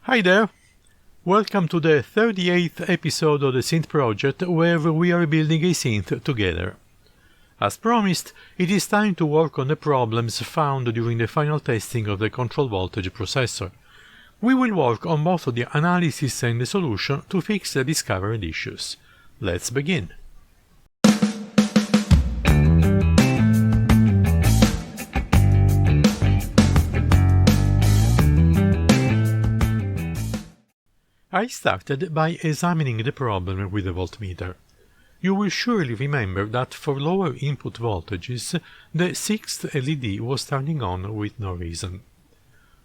Hi there! Welcome to the 38th episode of the Synth project, where we are building a synth together. As promised, it is time to work on the problems found during the final testing of the control voltage processor. We will work on both the analysis and the solution to fix the discovered issues. Let's begin. I started by examining the problem with the voltmeter. You will surely remember that for lower input voltages, the sixth LED was turning on with no reason.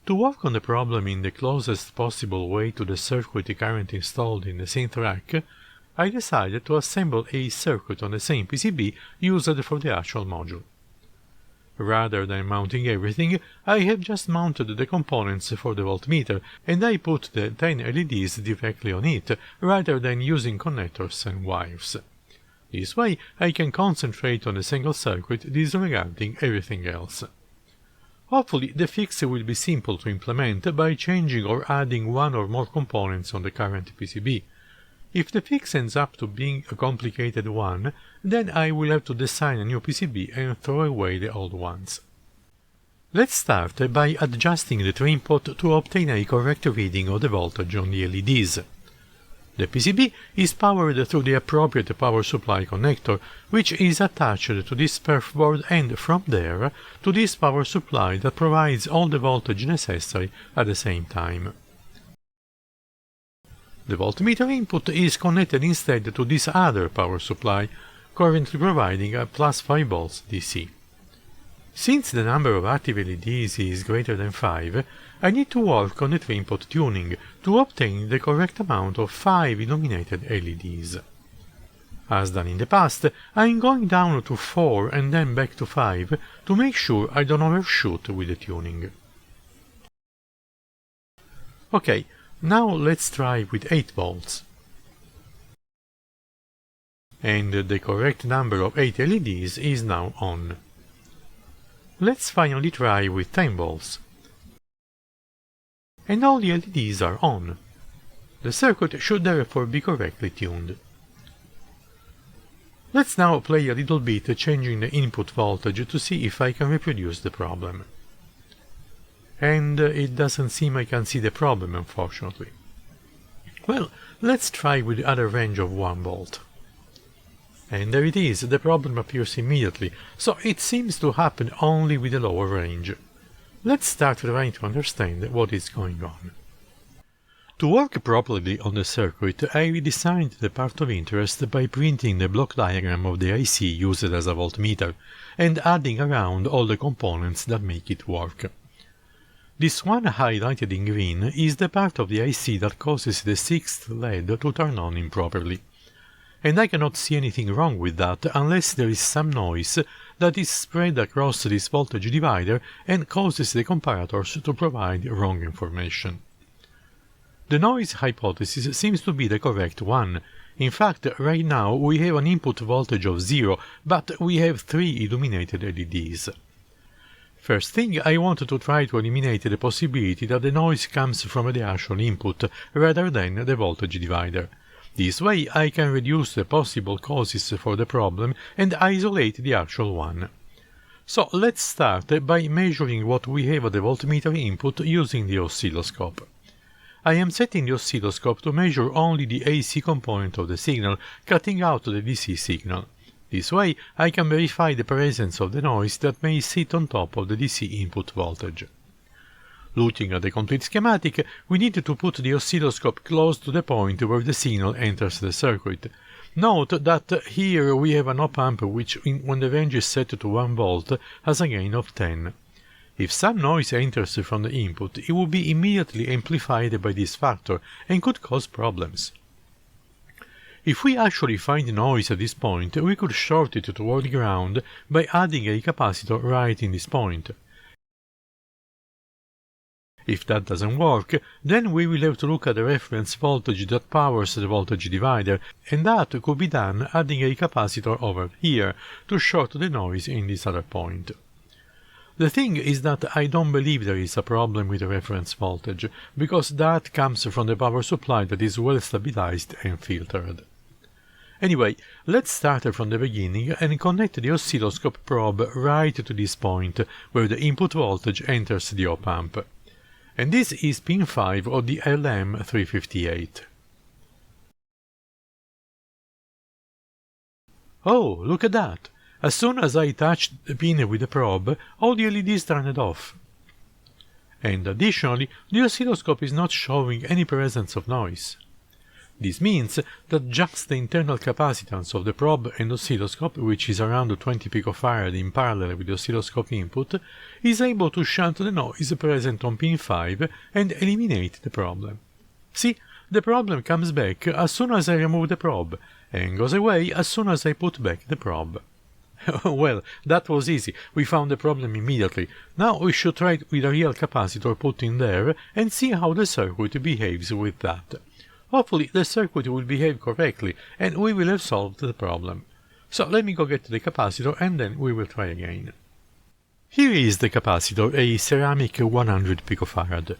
To work on the problem in the closest possible way to the circuit current installed in the synth rack, I decided to assemble a circuit on the same PCB used for the actual module. Rather than mounting everything, I have just mounted the components for the voltmeter, and I put the 10 LEDs directly on it, rather than using connectors and wires. This way I can concentrate on a single circuit, disregarding everything else. Hopefully the fix will be simple to implement by changing or adding one or more components on the current PCB. If the fix ends up to being a complicated one, then I will have to design a new PCB and throw away the old ones. Let's start by adjusting the true input to obtain a correct reading of the voltage on the LEDs. The PCB is powered through the appropriate power supply connector, which is attached to this perf board and from there to this power supply that provides all the voltage necessary at the same time. The voltmeter input is connected instead to this other power supply, currently providing a plus 5 volts DC. Since the number of active LEDs is greater than 5, I need to work on the true input tuning to obtain the correct amount of 5 illuminated LEDs. As done in the past, I am going down to 4 and then back to 5 to make sure I don't overshoot with the tuning. Okay. Now let's try with 8 volts. And the correct number of 8 LEDs is now on. Let's finally try with 10 volts. And all the LEDs are on. The circuit should therefore be correctly tuned. Let's now play a little bit changing the input voltage to see if I can reproduce the problem. And it doesn't seem I can see the problem, unfortunately. Well, let's try with the other range of 1 volt. And there it is, the problem appears immediately, so it seems to happen only with the lower range. Let's start trying to understand what is going on. To work properly on the circuit, I redesigned the part of interest by printing the block diagram of the IC used as a voltmeter, and adding around all the components that make it work. This one highlighted in green is the part of the IC that causes the sixth LED to turn on improperly. And I cannot see anything wrong with that unless there is some noise that is spread across this voltage divider and causes the comparators to provide wrong information. The noise hypothesis seems to be the correct one. In fact, right now we have an input voltage of 0, but we have 3 illuminated LEDs. First thing, I want to try to eliminate the possibility that the noise comes from the actual input, rather than the voltage divider. This way I can reduce the possible causes for the problem and isolate the actual one. So let's start by measuring what we have at the voltmeter input using the oscilloscope. I am setting the oscilloscope to measure only the AC component of the signal, cutting out the DC signal. This way I can verify the presence of the noise that may sit on top of the DC input voltage. Looking at the complete schematic, we need to put the oscilloscope close to the point where the signal enters the circuit. Note that here we have an op-amp which, when the range is set to 1 volt, has a gain of 10. If some noise enters from the input, it will be immediately amplified by this factor and could cause problems. If we actually find noise at this point, we could short it toward ground by adding a capacitor right in this point. If that doesn't work, then we will have to look at the reference voltage that powers the voltage divider, and that could be done adding a capacitor over here to short the noise in this other point. The thing is that I don't believe there is a problem with the reference voltage, because that comes from the power supply that is well stabilized and filtered. Anyway, let's start from the beginning and connect the oscilloscope probe right to this point, where the input voltage enters the op-amp. And this is pin 5 of the LM358. Oh, look at that! As soon as I touched the pin with the probe, all the LEDs turned off. And additionally, the oscilloscope is not showing any presence of noise. This means that just the internal capacitance of the probe and oscilloscope, which is around 20 picofarad in parallel with the oscilloscope input, is able to shunt the noise present on pin 5 and eliminate the problem. See, the problem comes back as soon as I remove the probe, and goes away as soon as I put back the probe. Well, that was easy, we found the problem immediately. Now we should try it with a real capacitor put in there and see how the circuit behaves with that. Hopefully the circuit will behave correctly and we will have solved the problem. So let me go get the capacitor and then we will try again. Here is the capacitor, a ceramic 100 picofarad.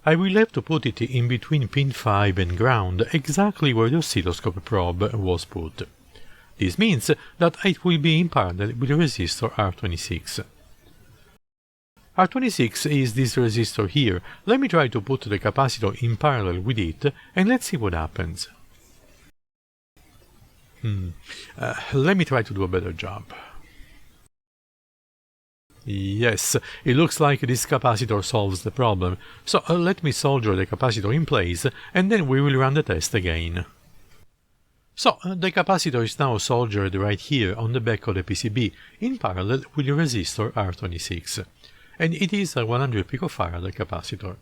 I will have to put it in between pin 5 and ground, exactly where the oscilloscope probe was put. This means that it will be in parallel with the resistor R26. R26 is this resistor here. Let me try to put the capacitor in parallel with it and let's see what happens. Let me try to do a better job. Yes, it looks like this capacitor solves the problem, so let me solder the capacitor in place and then we will run the test again. So, the capacitor is now soldered right here on the back of the PCB, in parallel with the resistor R26, and it is a 100 picofarad capacitor.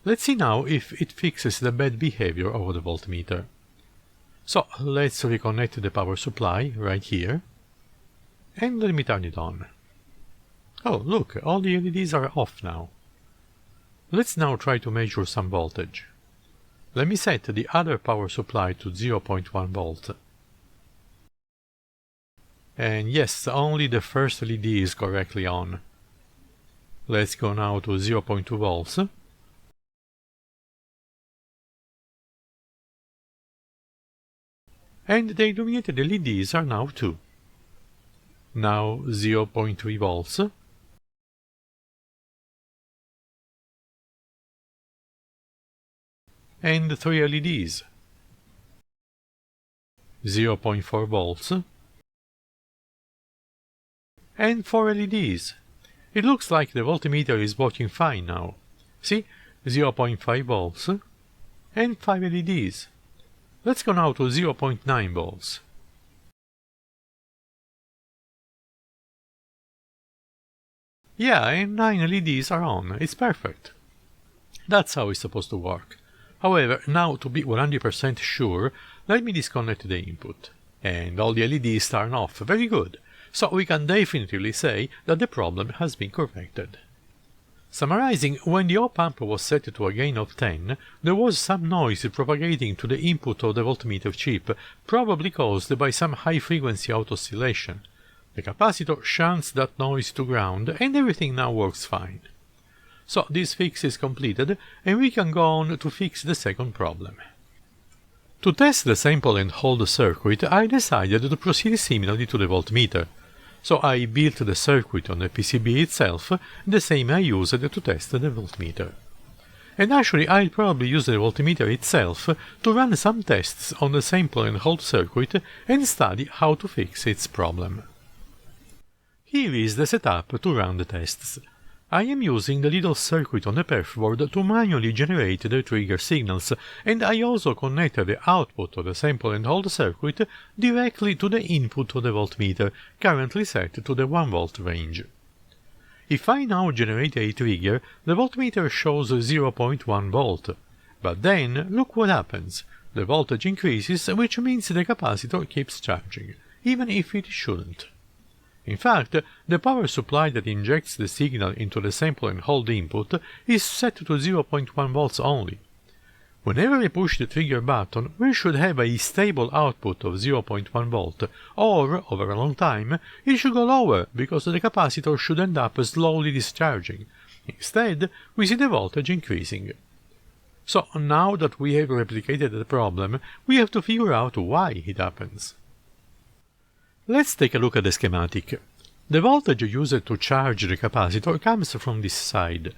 Let's see now if it fixes the bad behavior of the voltmeter. So, let's reconnect the power supply right here, and let me turn it on. Oh, look, all the LEDs are off now. Let's now try to measure some voltage. Let me set the other power supply to 0.1 volt. And yes, only the first LED is correctly on. Let's go now to 0.2 volts. And the illuminated LEDs are now 2. Now 0.3 volts. And 3 LEDs. 0.4 volts. And 4 LEDs. It looks like the voltmeter is working fine now. See? 0.5 volts. And 5 LEDs. Let's go now to 0.9 volts. Yeah, and 9 LEDs are on. It's perfect. That's how it's supposed to work. However, now to be 100% sure, let me disconnect the input. And all the LEDs turn off. Very good. So we can definitively say that the problem has been corrected. Summarizing, when the op-amp was set to a gain of 10, there was some noise propagating to the input of the voltmeter chip, probably caused by some high-frequency auto-oscillation. The capacitor shunts that noise to ground and everything now works fine. So this fix is completed and we can go on to fix the second problem. To test the sample and hold circuit, I decided to proceed similarly to the voltmeter. So I built the circuit on the PCB itself, the same I used to test the voltmeter. And actually I'll probably use the voltmeter itself to run some tests on the sample and hold circuit and study how to fix its problem. Here is the setup to run the tests. I am using the little circuit on the perfboard to manually generate the trigger signals, and I also connected the output of the sample and hold circuit directly to the input of the voltmeter, currently set to the 1 volt range. If I now generate a trigger, the voltmeter shows 0.1 volt. But then, look what happens. The voltage increases, which means the capacitor keeps charging, even if it shouldn't. In fact, the power supply that injects the signal into the sample and hold input is set to 0.1 volts only. Whenever we push the trigger button, we should have a stable output of 0.1 volt, or, over a long time, it should go lower, because the capacitor should end up slowly discharging. Instead, we see the voltage increasing. So, now that we have replicated the problem, we have to figure out why it happens. Let's take a look at the schematic. The voltage used to charge the capacitor comes from this side.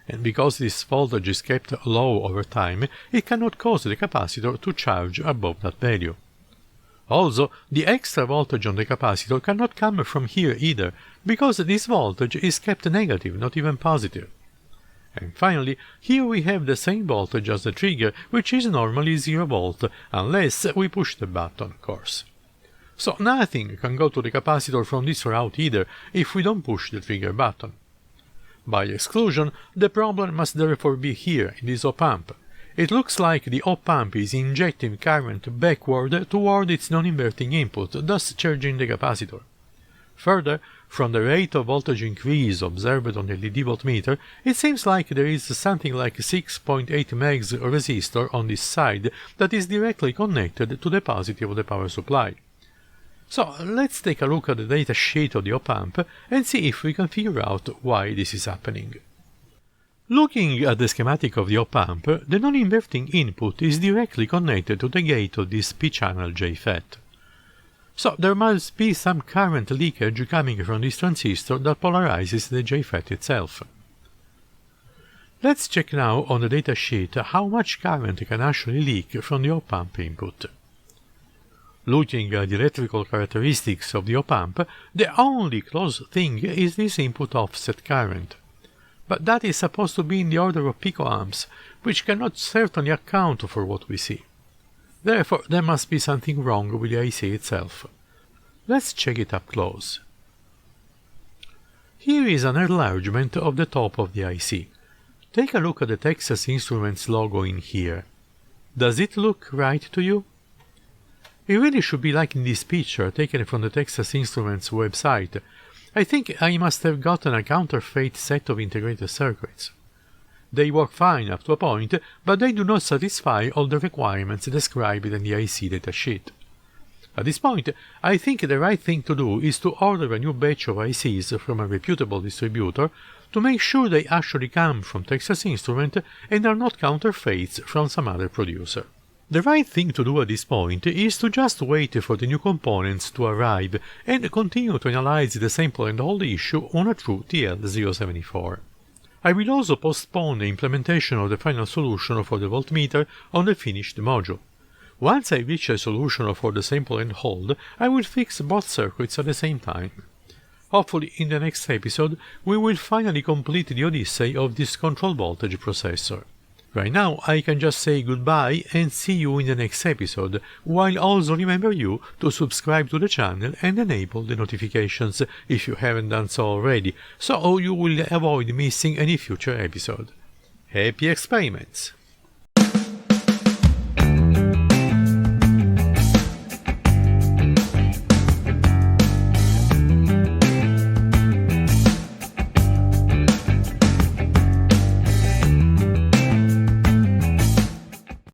And because this voltage is kept low over time, it cannot cause the capacitor to charge above that value. Also, the extra voltage on the capacitor cannot come from here either, because this voltage is kept negative, not even positive. And finally, here we have the same voltage as the trigger, which is normally 0 volt, unless we push the button, of course. So nothing can go to the capacitor from this route either, if we don't push the trigger button. By exclusion, the problem must therefore be here, in this op-amp. It looks like the op-amp is injecting current backward toward its non-inverting input, thus charging the capacitor. Further, from the rate of voltage increase observed on the LED voltmeter, it seems like there is something like 6.8 megs resistor on this side that is directly connected to the positive of the power supply. So let's take a look at the datasheet of the op-amp and see if we can figure out why this is happening. Looking at the schematic of the op-amp, the non-inverting input is directly connected to the gate of this p-channel JFET. So there must be some current leakage coming from this transistor that polarizes the JFET itself. Let's check now on the datasheet how much current can actually leak from the op-amp input. Looking at the electrical characteristics of the op-amp, the only close thing is this input offset current. But that is supposed to be in the order of picoamps, which cannot certainly account for what we see. Therefore, there must be something wrong with the IC itself. Let's check it up close. Here is an enlargement of the top of the IC. Take a look at the Texas Instruments logo in here. Does it look right to you? It really should be like in this picture taken from the Texas Instruments website. I think I must have gotten a counterfeit set of integrated circuits. They work fine up to a point, but they do not satisfy all the requirements described in the IC datasheet. At this point, I think the right thing to do is to order a new batch of ICs from a reputable distributor to make sure they actually come from Texas Instruments and are not counterfeits from some other producer. The right thing to do at this point is to just wait for the new components to arrive and continue to analyze the sample and hold issue on a true TL074. I will also postpone the implementation of the final solution for the voltmeter on the finished module. Once I reach a solution for the sample and hold, I will fix both circuits at the same time. Hopefully in the next episode we will finally complete the odyssey of this control voltage processor. Right now I can just say goodbye and see you in the next episode, while also remember you to subscribe to the channel and enable the notifications if you haven't done so already, so you will avoid missing any future episode. Happy experiments!